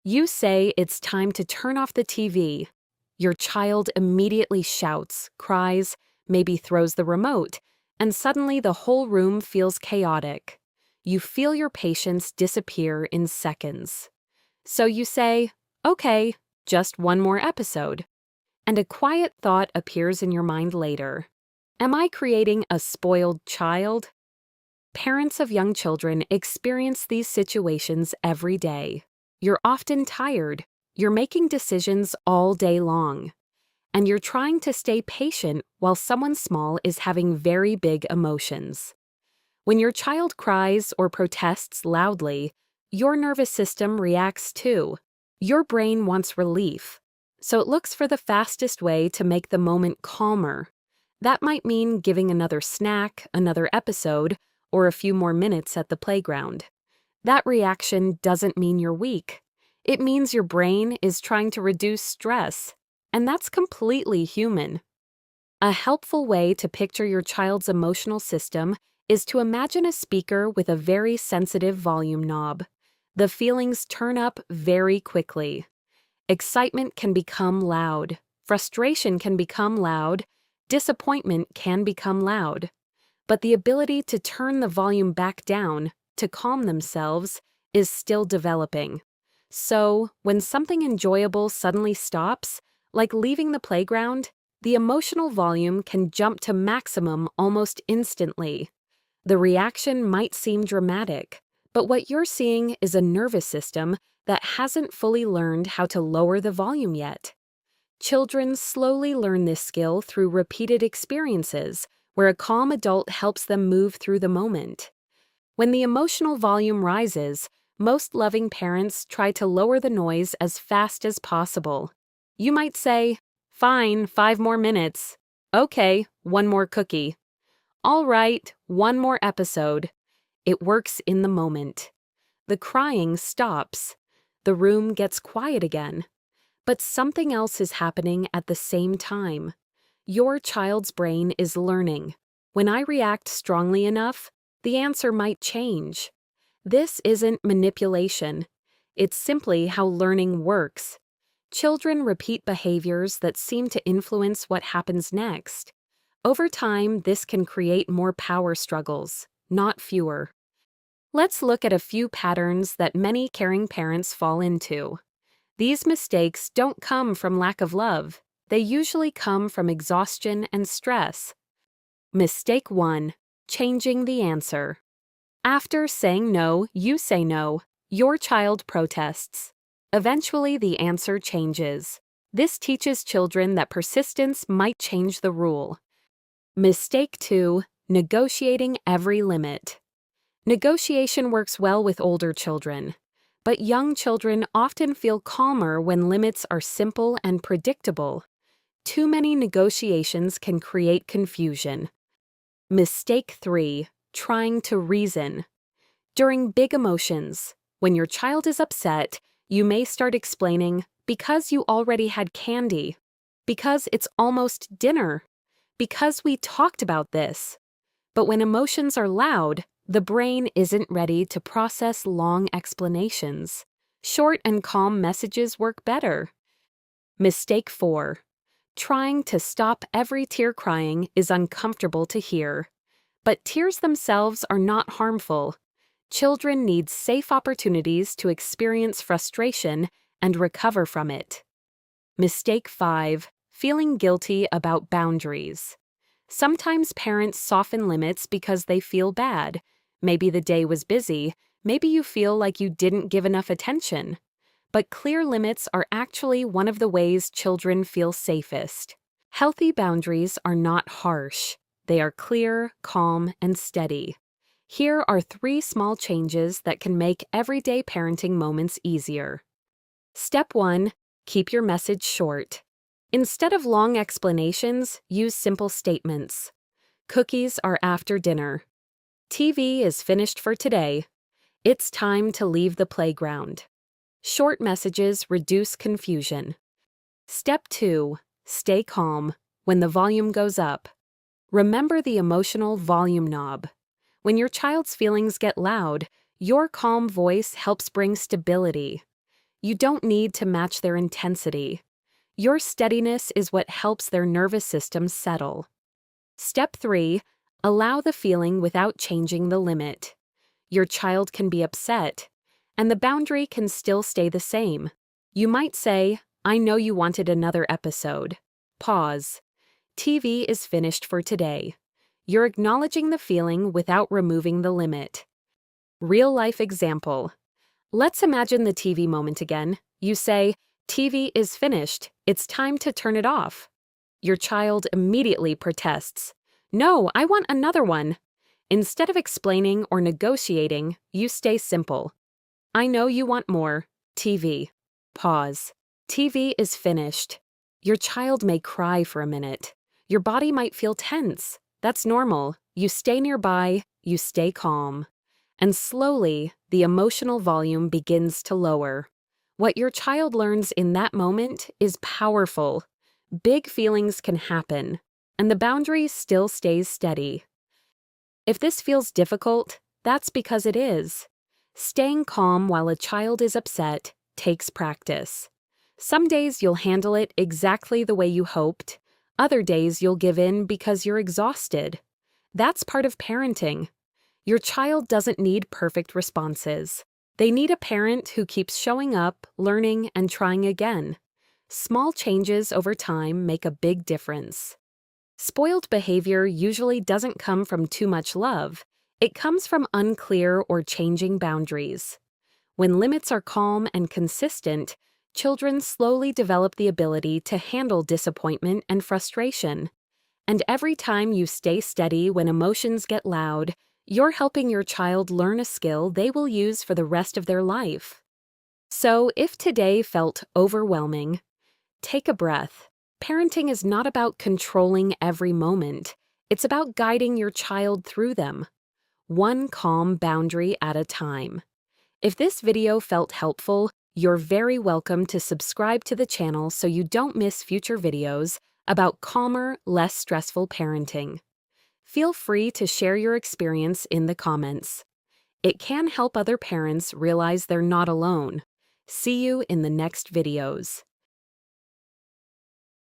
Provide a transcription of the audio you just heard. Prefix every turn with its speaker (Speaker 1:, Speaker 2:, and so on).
Speaker 1: You say it's time to turn off the TV. Your child immediately shouts, cries, maybe throws the remote, and suddenly the whole room feels chaotic. You feel your patience disappear in seconds. So you say, okay, just one more episode. And a quiet thought appears in your mind later. Am I creating a spoiled child? Parents of young children experience these situations every day. You're often tired, you're making decisions all day long, and you're trying to stay patient while someone small is having very big emotions. When your child cries or protests loudly, your nervous system reacts too. Your brain wants relief, so it looks for the fastest way to make the moment calmer. That might mean giving another snack, another episode, or a few more minutes at the playground. That reaction doesn't mean you're weak. It means your brain is trying to reduce stress, and that's completely human. A helpful way to picture your child's emotional system is to imagine a speaker with a very sensitive volume knob. The feelings turn up very quickly. Excitement can become loud. Frustration can become loud. Disappointment can become loud. But the ability to turn the volume back down, to calm themselves, is still developing. So, when something enjoyable suddenly stops, like leaving the playground, the emotional volume can jump to maximum almost instantly. The reaction might seem dramatic, but what you're seeing is a nervous system that hasn't fully learned how to lower the volume yet. Children slowly learn this skill through repeated experiences, where a calm adult helps them move through the moment. When the emotional volume rises, most loving parents try to lower the noise as fast as possible. You might say, "Fine, 5 more minutes. Okay, one more cookie. All right, one more episode." It works in the moment. The crying stops. The room gets quiet again. But something else is happening at the same time. Your child's brain is learning. When I react strongly enough, the answer might change. This isn't manipulation. It's simply how learning works. Children repeat behaviors that seem to influence what happens next. Over time, this can create more power struggles, not fewer. Let's look at a few patterns that many caring parents fall into. These mistakes don't come from lack of love. They usually come from exhaustion and stress. Mistake 1. Changing the answer. After saying no, you say no. Your child protests. Eventually, the answer changes. This teaches children that persistence might change the rule. Mistake 2. Negotiating every limit. Negotiation works well with older children, but young children often feel calmer when limits are simple and predictable. Too many negotiations can create confusion. Mistake 3. Trying to reason. During big emotions, when your child is upset, you may start explaining, "Because you already had candy," "Because it's almost dinner," "Because we talked about this." But when emotions are loud, the brain isn't ready to process long explanations. Short and calm messages work better. Mistake 4. Trying to stop every tear crying is uncomfortable to hear. But tears themselves are not harmful. Children need safe opportunities to experience frustration and recover from it. Mistake 5. Feeling guilty about boundaries. Sometimes parents soften limits because they feel bad. Maybe the day was busy. Maybe you feel like you didn't give enough attention. But clear limits are actually one of the ways children feel safest. Healthy boundaries are not harsh. They are clear, calm, and steady. Here are 3 small changes that can make everyday parenting moments easier. Step 1. Keep your message short. Instead of long explanations, use simple statements. Cookies are after dinner. TV is finished for today. It's time to leave the playground. Short messages reduce confusion. Step 2. Stay calm. When the volume goes up, remember the emotional volume knob. When your child's feelings get loud, your calm voice helps bring stability. You don't need to match their intensity. Your steadiness is what helps their nervous system settle. Step 3. Allow the feeling without changing the limit. Your child can be upset, and the boundary can still stay the same. You might say, "I know you wanted another episode." Pause. TV is finished for today. You're acknowledging the feeling without removing the limit. Real-life example. Let's imagine the TV moment again. You say, "TV is finished. It's time to turn it off." Your child immediately protests. "No, I want another one." Instead of explaining or negotiating, you stay simple. "I know you want more. TV." Pause. TV is finished. Your child may cry for a minute. Your body might feel tense. That's normal. You stay nearby, you stay calm. And slowly, the emotional volume begins to lower. What your child learns in that moment is powerful. Big feelings can happen, and the boundary still stays steady. If this feels difficult, that's because it is. Staying calm while a child is upset takes practice. Some days you'll handle it exactly the way you hoped. Other days you'll give in because you're exhausted. That's part of parenting. Your child doesn't need perfect responses. They need a parent who keeps showing up, learning, and trying again. Small changes over time make a big difference. Spoiled behavior usually doesn't come from too much love. It comes from unclear or changing boundaries. When limits are calm and consistent, children slowly develop the ability to handle disappointment and frustration. And every time you stay steady when emotions get loud, you're helping your child learn a skill they will use for the rest of their life. So, if today felt overwhelming, take a breath. Parenting is not about controlling every moment. It's about guiding your child through them, one calm boundary at a time. If this video felt helpful, you're very welcome to subscribe to the channel so you don't miss future videos about calmer, less stressful parenting. Feel free to share your experience in the comments. It can help other parents realize they're not alone. See you in the next videos.